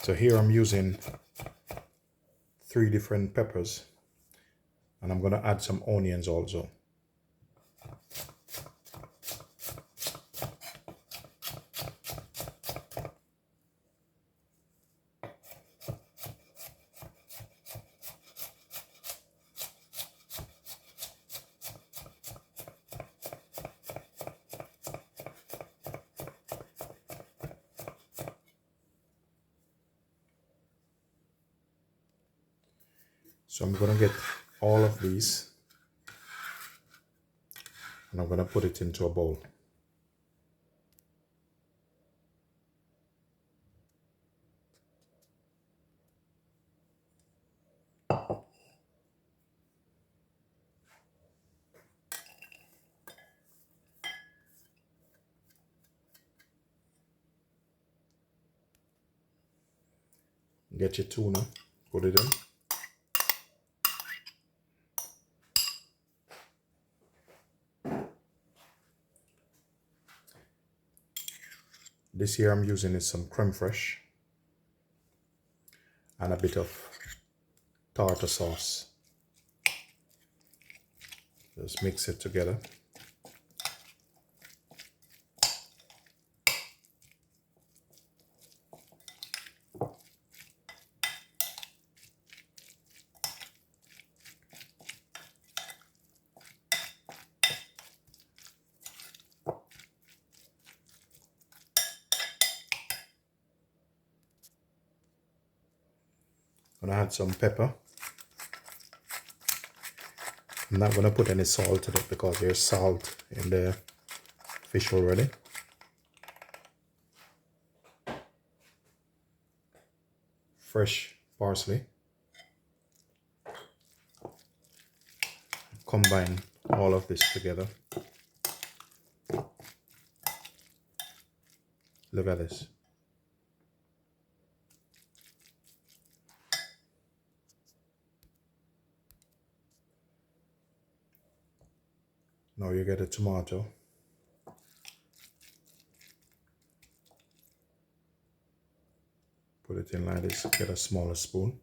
So here I'm using 3 different peppers, and I'm going to add some onions also. So I'm going to get all of these and I'm going to put it into a bowl. Get your tuna, put it in. This here I'm using is some creme fraiche and a bit of tartar sauce. Just mix it together. I'm gonna add some pepper. I'm not gonna put any salt in it because there's salt in the fish already. Fresh parsley. Combine all of this together. Look at this. Now you get a tomato. Put it in like this, get a smaller spoon.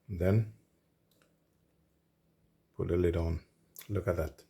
And then put the lid on. Look at that.